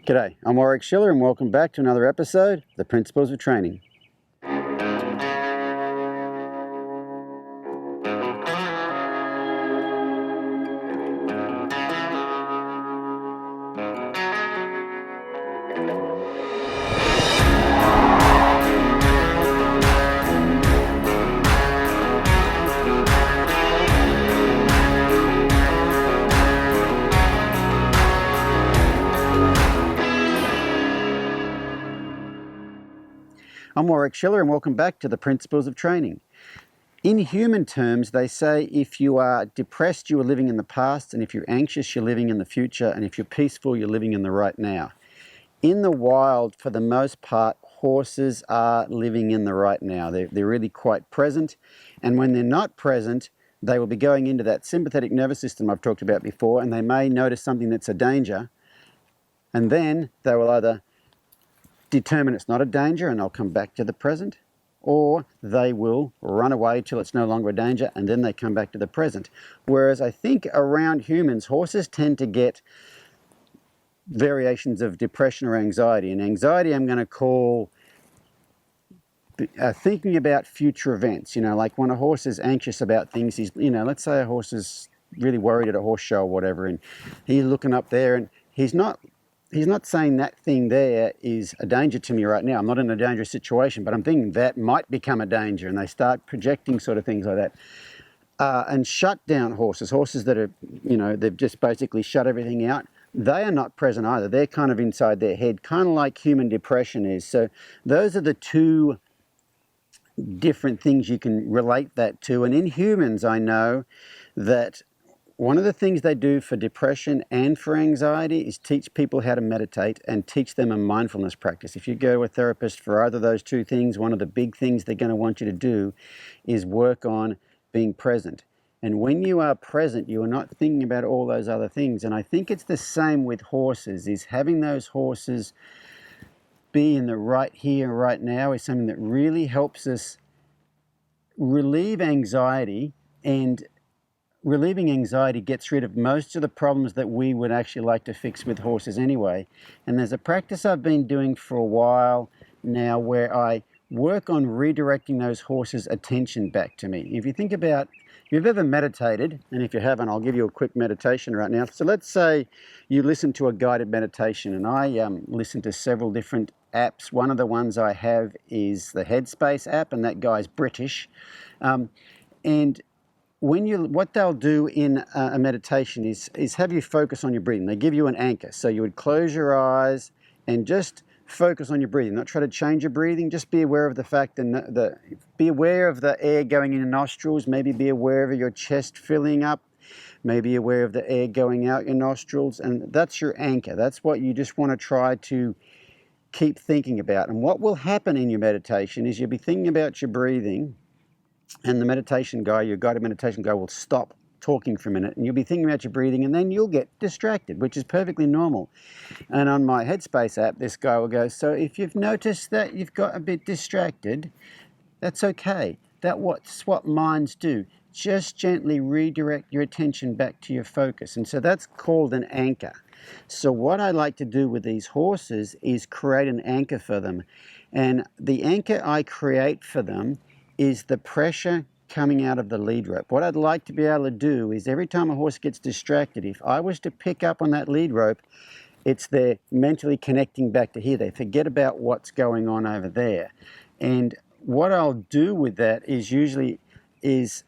G'day, I'm Warwick Schiller and welcome back to another episode of The Principles of Training. I'm Warwick Schiller and welcome back to The Principles of Training. In human terms, they say if you are depressed, you are living in the past, and if you're anxious, you're living in the future, and if you're peaceful, you're living in the right now. In the wild, for the most part, horses are living in the right now. They're really quite present, and when they're not present, they will be going into that sympathetic nervous system I've talked about before, and they may notice something that's a danger, and then they will either determine it's not a danger and they'll come back to the present, or they will run away till it's no longer a danger and then they come back to the present. Whereas I think around humans, horses tend to get variations of depression or anxiety. And anxiety I'm going to call thinking about future events. Like when a horse is anxious about things, let's say a horse is really worried at a horse show or whatever, and he's looking up there and he's not saying that thing there is a danger to me right now. I'm not in a dangerous situation, but I'm thinking that might become a danger, and they start projecting sort of things like that. And shut down horses that are, they've just basically shut everything out, they are not present either. They're kind of inside their head, kind of like human depression is. So those are the two different things you can relate that to. And in humans, I know that one of the things they do for depression and for anxiety is teach people how to meditate and teach them a mindfulness practice. If you go to a therapist for either of those two things, one of the big things they're going to want you to do is work on being present. And when you are present, you are not thinking about all those other things. And I think it's the same with horses, is having those horses be in the right here, right now is something that really helps us relieve anxiety, and relieving anxiety gets rid of most of the problems that we would actually like to fix with horses anyway. And there's a practice I've been doing for a while now where I work on redirecting those horses' attention back to me. If you think about, if you've ever meditated, and if you haven't, I'll give you a quick meditation right now. So let's say you listen to a guided meditation, and I listen to several different apps. One of the ones I have is the Headspace app, and that guy's British. And what they'll do in a meditation is have you focus on your breathing. They give you an anchor. So you would close your eyes and just focus on your breathing. Not try to change your breathing. Just be aware of the fact that be aware of the air going in your nostrils. Maybe be aware of your chest filling up. Maybe aware of the air going out your nostrils. And that's your anchor. That's what you just want to try to keep thinking about. And what will happen in your meditation is you'll be thinking about your breathing, and the meditation guy, your guided meditation guy, will stop talking for a minute and you'll be thinking about your breathing, and then you'll get distracted, which is perfectly normal. And on my Headspace app, this guy will go, so if you've noticed that you've got a bit distracted, that's okay. That's what minds do. Just gently redirect your attention back to your focus. And so that's called an anchor. So what I like to do with these horses is create an anchor for them. And the anchor I create for them is the pressure coming out of the lead rope. What I'd like to be able to do is every time a horse gets distracted, if I was to pick up on that lead rope, it's they're mentally connecting back to here. They forget about what's going on over there. And what I'll do with that is usually as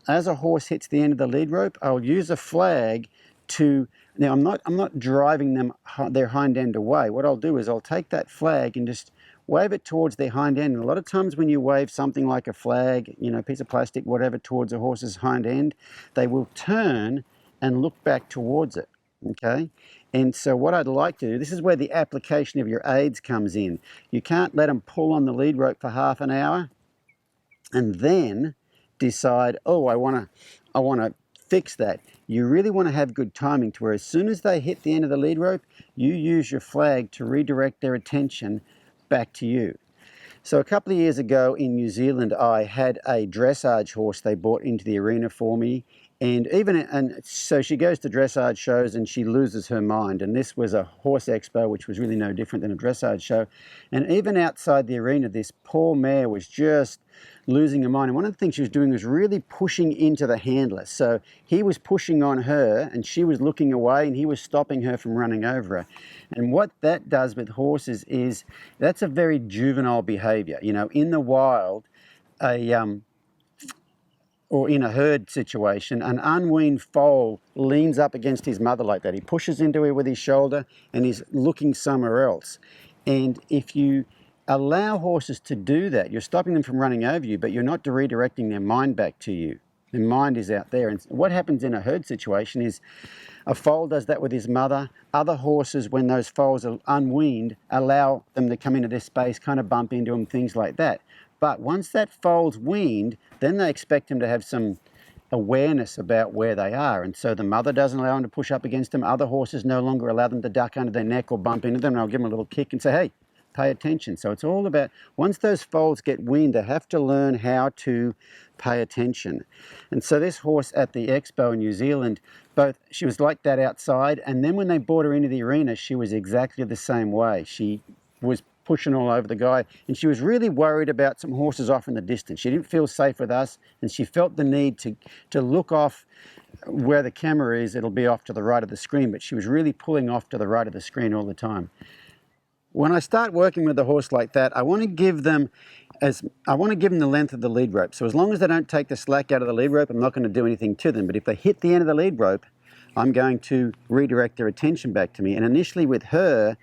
a horse hits the end of the lead rope, I'll use a flag to, now I'm not driving them their hind end away. What I'll do is I'll take that flag and just wave it towards their hind end. And a lot of times when you wave something like a flag, a piece of plastic, whatever, towards a horse's hind end, they will turn and look back towards it, okay? And so what I'd like to do, this is where the application of your aids comes in. You can't let them pull on the lead rope for half an hour and then decide, oh, I want to fix that. You really want to have good timing to where as soon as they hit the end of the lead rope, you use your flag to redirect their attention back to you. So a couple of years ago in New Zealand, I had a dressage horse they brought into the arena for me, And so she goes to dressage shows and she loses her mind. And this was a horse expo, which was really no different than a dressage show. And even outside the arena, this poor mare was just losing her mind. And one of the things she was doing was really pushing into the handler. So he was pushing on her and she was looking away and he was stopping her from running over her. And what that does with horses is that's a very juvenile behavior. You know, in the wild, or in a herd situation, an unweaned foal leans up against his mother like that. He pushes into her with his shoulder and he's looking somewhere else. And if you allow horses to do that, you're stopping them from running over you, but you're not redirecting their mind back to you. Their mind is out there. And what happens in a herd situation is a foal does that with his mother. Other horses, when those foals are unweaned, allow them to come into their space, kind of bump into them, things like that. But once that foal's weaned, then they expect him to have some awareness about where they are. And so the mother doesn't allow him to push up against them. Other horses no longer allow them to duck under their neck or bump into them. And I'll give them a little kick and say, hey, pay attention. So it's all about, once those foals get weaned, they have to learn how to pay attention. And so this horse at the expo in New Zealand, she was like that outside. And then when they brought her into the arena, she was exactly the same way. She was pushing all over the guy, and she was really worried about some horses off in the distance. She didn't feel safe with us, and she felt the need to look off where the camera is. It'll be off to the right of the screen, but she was really pulling off to the right of the screen all the time. When I start working with a horse like that, I want to give them the length of the lead rope. So as long as they don't take the slack out of the lead rope, I'm not going to do anything to them. But if they hit the end of the lead rope, I'm going to redirect their attention back to me. And initially with her,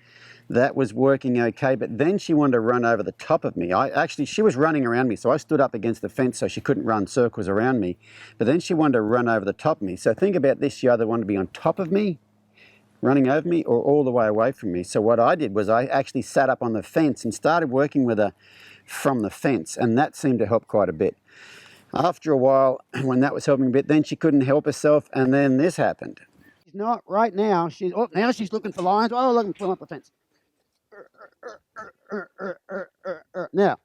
that was working okay, but then she wanted to run over the top of me. She was running around me, so I stood up against the fence so she couldn't run circles around me. But then she wanted to run over the top of me. So think about this, you either want to be on top of me, running over me, or all the way away from me. So what I did was I actually sat up on the fence and started working with her from the fence, and that seemed to help quite a bit. After a while, when that was helping a bit, then she couldn't help herself, and then this happened. She's not right now. Now she's looking for lions. Oh, look, I'm pulling up the fence. Now,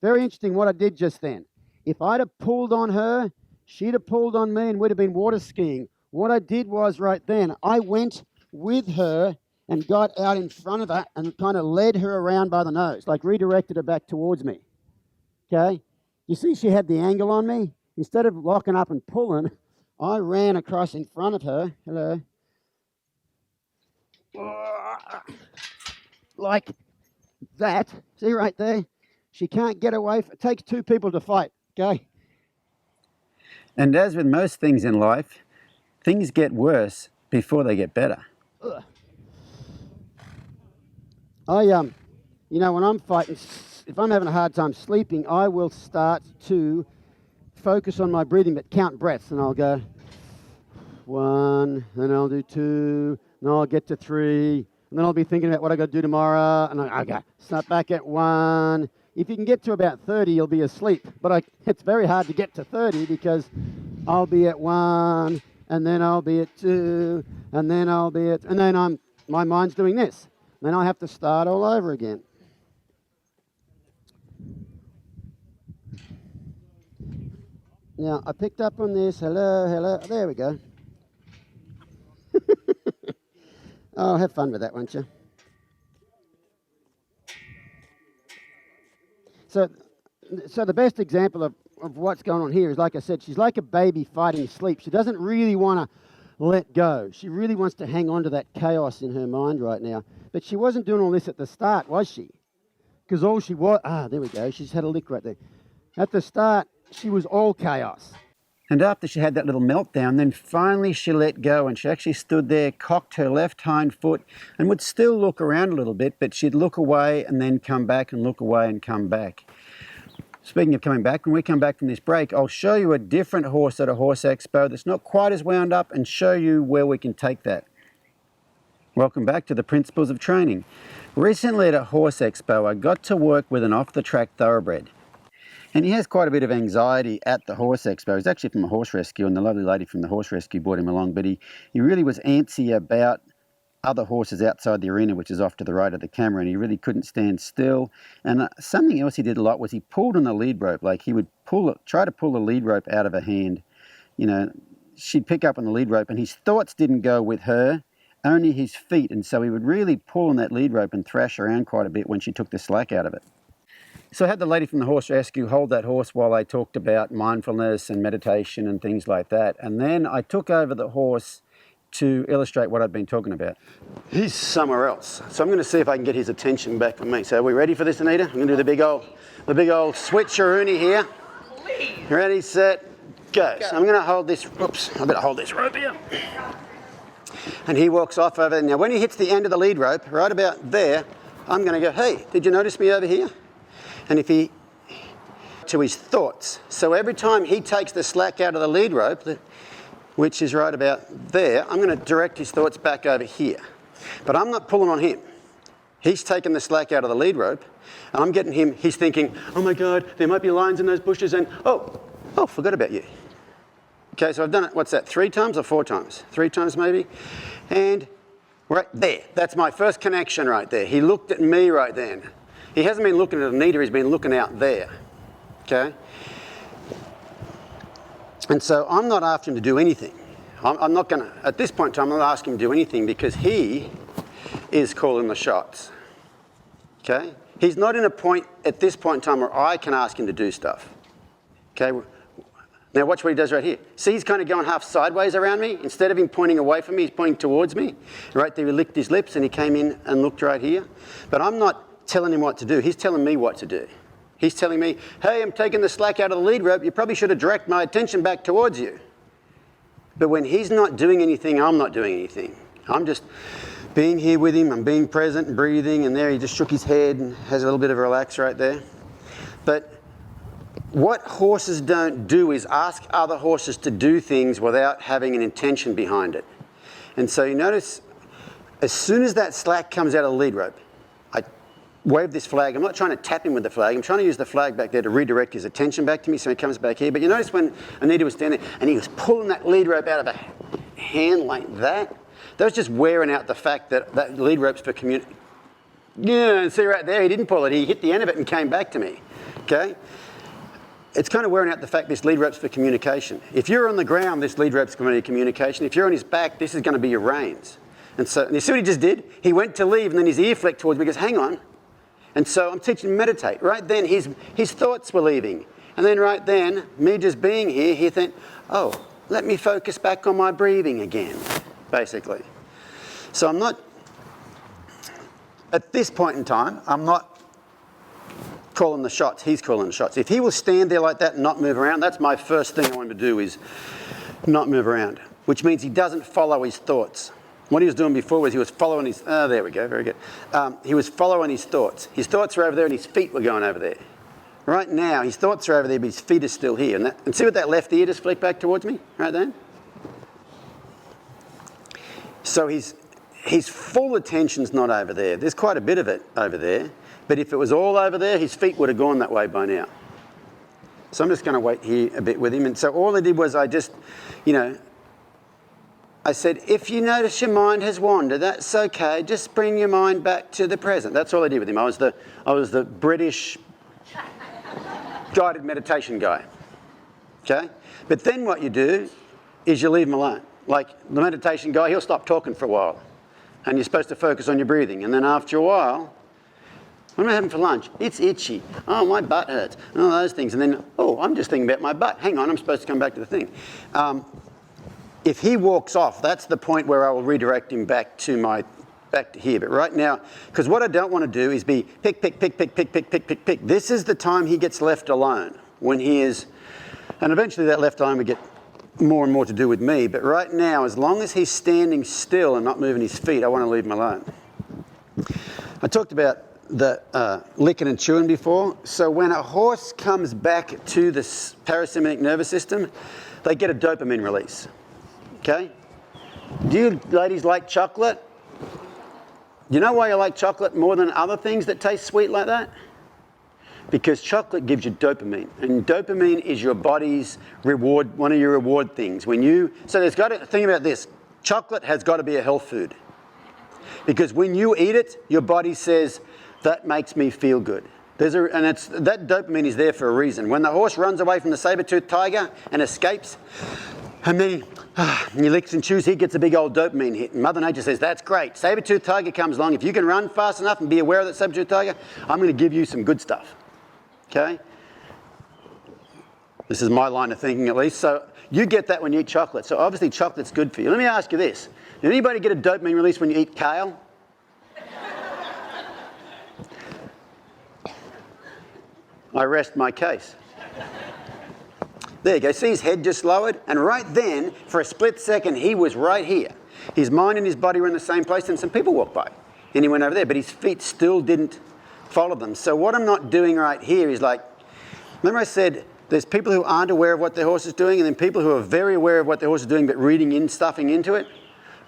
very interesting what I did just then. If I'd have pulled on her, she'd have pulled on me and we'd have been water skiing. What I did was right then, I went with her and got out in front of her and kind of led her around by the nose, like redirected her back towards me. Okay? You see she had the angle on me? Instead of locking up and pulling, I ran across in front of her. Hello. Like that. See right there? She can't get away. It takes two people to fight, okay? And as with most things in life, things get worse before they get better. When I'm fighting, if I'm having a hard time sleeping, I will start to focus on my breathing, but count breaths, and I'll go 1, then I'll do 2, and I'll get to 3, and then I'll be thinking about what I got to do tomorrow, and I go, start back at 1. If you can get to about 30, you'll be asleep. But it's very hard to get to 30 because I'll be at 1, and then I'll be at 2, and then I'll be at, and then my mind's doing this. Then I'll have to start all over again. Now, I picked up on this. Hello, hello. There we go. Oh, have fun with that, won't you? So the best example of what's going on here is, like I said, she's like a baby fighting sleep. She doesn't really want to let go. She really wants to hang on to that chaos in her mind right now. But she wasn't doing all this at the start, was she? Because all she was... there we go. She's had a lick right there. At the start, she was all chaos. And after she had that little meltdown, then finally she let go and she actually stood there, cocked her left hind foot and would still look around a little bit, but she'd look away and then come back and look away and come back. Speaking of coming back, when we come back from this break, I'll show you a different horse at a horse expo that's not quite as wound up and show you where we can take that. Welcome back to the Principles of Training. Recently at a horse expo, I got to work with an off-the-track thoroughbred. And he has quite a bit of anxiety at the horse expo. He's actually from a horse rescue, and the lovely lady from the horse rescue brought him along. But he really was antsy about other horses outside the arena, which is off to the right of the camera, and he really couldn't stand still. And something else he did a lot was he pulled on the lead rope. Like he would try to pull the lead rope out of her hand, she'd pick up on the lead rope, and his thoughts didn't go with her, only his feet. And so he would really pull on that lead rope and thrash around quite a bit when she took the slack out of it. So I had the lady from the horse rescue hold that horse while I talked about mindfulness and meditation and things like that. And then I took over the horse to illustrate what I'd been talking about. He's somewhere else. So I'm going to see if I can get his attention back on me. So are we ready for this, Anita? I'm going to do the big old switcheroonie here. Ready, set, go. So I'm going to hold this, I better hold this rope here. And he walks off over there. Now when he hits the end of the lead rope, right about there, I'm going to go, hey, did you notice me over here? And if he, to his thoughts. So every time he takes the slack out of the lead rope, which is right about there, I'm going to direct his thoughts back over here. But I'm not pulling on him. He's taken the slack out of the lead rope, and I'm getting him, he's thinking, oh my God, there might be lions in those bushes, and oh, forgot about you. Okay, so I've done it, what's that, 3 times or 4 times? 3 times maybe. And right there, that's my first connection right there. He looked at me right then. He hasn't been looking at Anita, he's been looking out there. Okay? And so I'm not after him to do anything. I'm not going to, at this point in time, I'm not asking him to do anything because he is calling the shots. Okay? He's not in a point, at this point in time, where I can ask him to do stuff. Okay? Now watch what he does right here. See, he's kind of going half sideways around me. Instead of him pointing away from me, he's pointing towards me. Right there, he licked his lips and he came in and looked right here. But I'm not telling him what to do. He's telling me what to do. He's telling me, hey, I'm taking the slack out of the lead rope. You probably should have directed my attention back towards you. But when he's not doing anything, I'm not doing anything. I'm just being here with him. I'm being present and breathing. And there he just shook his head and has a little bit of a relax right there. But what horses don't do is ask other horses to do things without having an intention behind it. And so you notice, as soon as that slack comes out of the lead rope, wave this flag. I'm not trying to tap him with the flag. I'm trying to use the flag back there to redirect his attention back to me so he comes back here. But you notice when Anita was standing there and he was pulling that lead rope out of a hand like that, that was just wearing out the fact that that lead rope's for community. Yeah, see right there, he didn't pull it. He hit the end of it and came back to me. Okay? It's kind of wearing out the fact this lead rope's for communication. If you're on the ground, this lead rope's going to be communication. If you're on his back, this is going to be your reins. And so, and you see what he just did? He went to leave and then his ear flicked towards me and goes, hang on. And so I'm teaching him to meditate. Right then, his thoughts were leaving. And then right then, me just being here, he thought, oh, let me focus back on my breathing again, basically. So I'm not, at this point in time, I'm not calling the shots. He's calling the shots. If he will stand there like that and not move around, that's my first thing I want him to do is not move around, which means he doesn't follow his thoughts. What he was doing before was he was following his, there we go, very good. He was following his thoughts. His thoughts were over there and his feet were going over there. Right now, his thoughts are over there, but his feet are still here. And see what that left ear just flicked back towards me, right there? So his full attention's not over there. There's quite a bit of it over there. But if it was all over there, his feet would have gone that way by now. So I'm just going to wait here a bit with him. And so all I did was I just, I said, if you notice your mind has wandered, that's okay. Just bring your mind back to the present. That's all I did with him. I was the British guided meditation guy. Okay? But then what you do is you leave him alone. Like the meditation guy, he'll stop talking for a while. And you're supposed to focus on your breathing. And then after a while, what am I having for lunch? It's itchy. Oh, my butt hurts. And all those things. And then, oh, I'm just thinking about my butt. Hang on, I'm supposed to come back to the thing. If he walks off, that's the point where I will redirect him back to here. But right now, because what I don't want to do is be pick. This is the time he gets left alone. When he is, and eventually that left alone would get more and more to do with me. But right now, as long as he's standing still and not moving his feet, I want to leave him alone. I talked about the licking and chewing before. So when a horse comes back to the parasympathetic nervous system, they get a dopamine release. Okay? Do you ladies like chocolate? You know why you like chocolate more than other things that taste sweet like that? Because chocolate gives you dopamine. And dopamine is your body's reward, one of your reward things. So there's got to think about this. Chocolate has got to be a health food. Because when you eat it, your body says, that makes me feel good. That dopamine is there for a reason. When the horse runs away from the saber-toothed tiger and escapes, And then he licks and chews, he gets a big old dopamine hit. And Mother Nature says, that's great. Saber-toothed tiger comes along. If you can run fast enough and be aware of that saber-toothed tiger, I'm going to give you some good stuff. Okay? This is my line of thinking at least. So you get that when you eat chocolate. So obviously chocolate's good for you. Let me ask you this. Did anybody get a dopamine release when you eat kale? I rest my case. There you go. See his head just lowered? And right then, for a split second, he was right here. His mind and his body were in the same place, and some people walked by. And he went over there, but his feet still didn't follow them. So what I'm not doing right here is like, remember I said there's people who aren't aware of what their horse is doing, and then people who are very aware of what their horse is doing, but reading in, stuffing into it.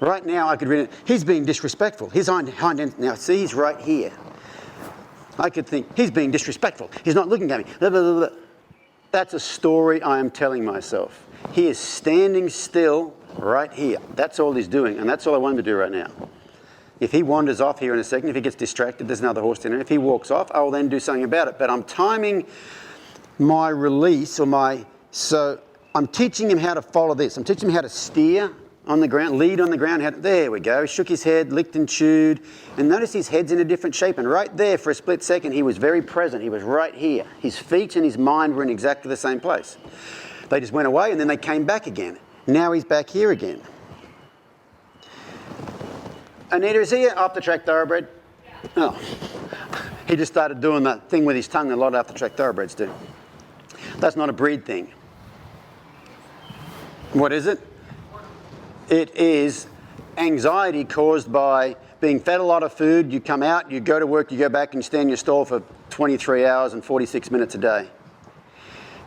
Right now, I could read it. He's being disrespectful. His hind end, now see, he's right here. I could think, he's being disrespectful. He's not looking at me. Blah, blah, blah, blah. That's a story I am telling myself. He is standing still right here. That's all he's doing, and that's all I want him to do right now. If he wanders off here in a second, if he gets distracted, there's another horse in there. If he walks off, I will then do something about it. But I'm timing my release so I'm teaching him how to follow this. I'm teaching him how to steer on the ground, lead on the ground. There we go. He shook his head, licked and chewed. And notice his head's in a different shape. And right there, for a split second, he was very present. He was right here. His feet and his mind were in exactly the same place. They just went away and then they came back again. Now he's back here again. Anita, is he an off-the-track thoroughbred? Yeah. Oh. He just started doing that thing with his tongue that a lot of off-the-track thoroughbreds do. That's not a breed thing. What is it? It is anxiety caused by being fed a lot of food. You come out, you go to work, you go back and you stand in your stall for 23 hours and 46 minutes a day.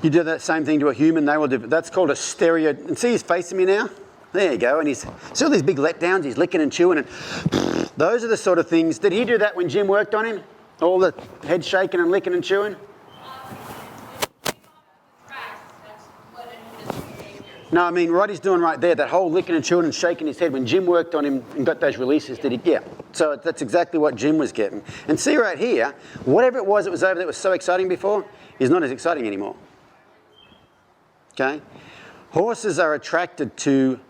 You do that same thing to a human, they will do. That's called a stereo. And see, he's facing me now? There you go. And he's see all these big letdowns, he's licking and chewing. And those are the sort of things. Did he do that when Jim worked on him? All the head shaking and licking and chewing? No, I mean, what he's doing right there, that whole licking and chewing and shaking his head, when Jim worked on him and got those releases, did he? Yeah. So that's exactly what Jim was getting. And see right here, whatever it was that was over there that was so exciting before, is not as exciting anymore. Okay? Horses are attracted to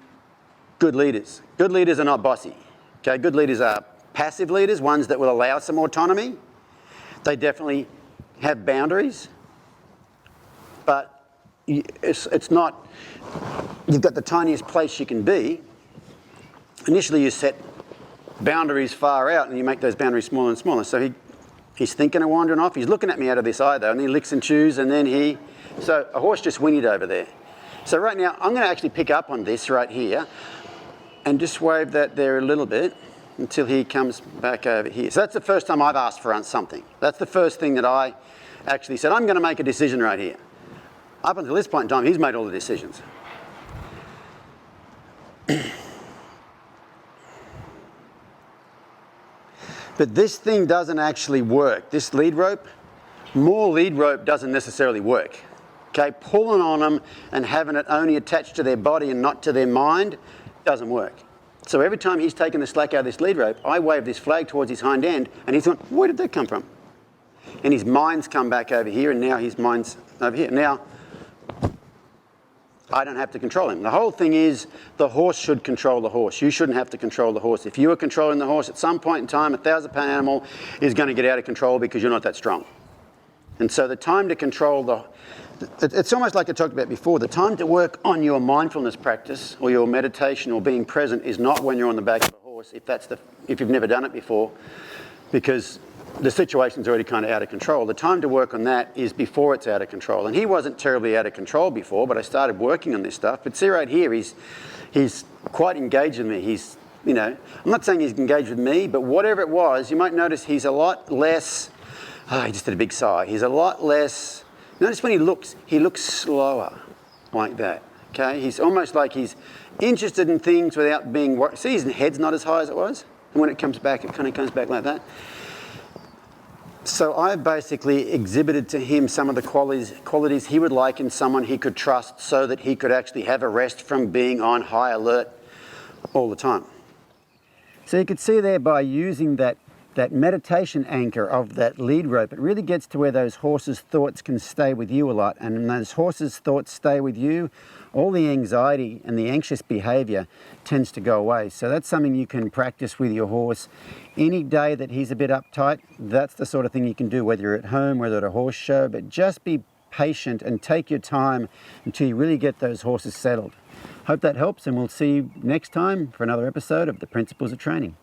good leaders. Good leaders are not bossy. Okay? Good leaders are passive leaders, ones that will allow some autonomy. They definitely have boundaries, but it's not, you've got the tiniest place you can be. Initially you set boundaries far out and you make those boundaries smaller and smaller. So he's thinking of wandering off. He's looking at me out of this eye though, and he licks and chews, and then so a horse just whinnied over there. So right now I'm going to actually pick up on this right here and just wave that there a little bit until he comes back over here. So that's the first time I've asked for something. That's the first thing that I actually said, I'm going to make a decision right here. Up until this point in time, he's made all the decisions. But this thing doesn't actually work. This lead rope, more lead rope doesn't necessarily work. Okay, pulling on them and having it only attached to their body and not to their mind doesn't work. So every time he's taken the slack out of this lead rope, I wave this flag towards his hind end, and he's going, where did that come from? And his mind's come back over here, and now his mind's over here. Now, I don't have to control him. The whole thing is the horse should control the horse. You shouldn't have to control the horse. If you are controlling the horse, at some point in time, a 1,000-pound animal is going to get out of control because you're not that strong. And so the time to control it's almost like I talked about before, the time to work on your mindfulness practice or your meditation or being present is not when you're on the back of a horse, if you've never done it before, because the situation's already kind of out of control. The time to work on that is before it's out of control. And he wasn't terribly out of control before, but I started working on this stuff. But see right here, he's quite engaged with me. He's, I'm not saying he's engaged with me, but whatever it was, you might notice he's a lot less, he just did a big sigh. He's a lot less, notice when he looks slower like that, okay? He's almost like he's interested in things without being worried. See, his head's not as high as it was? And when it comes back, it kind of comes back like that. So I basically exhibited to him some of the qualities he would like in someone he could trust so that he could actually have a rest from being on high alert all the time. So you could see there by using that that meditation anchor of that lead rope. It really gets to where those horses' thoughts can stay with you a lot. And when those horses' thoughts stay with you, all the anxiety and the anxious behavior tends to go away. So that's something you can practice with your horse. Any day that he's a bit uptight, that's the sort of thing you can do, whether you're at home, whether at a horse show, but just be patient and take your time until you really get those horses settled. Hope that helps, and we'll see you next time for another episode of The Principles of Training.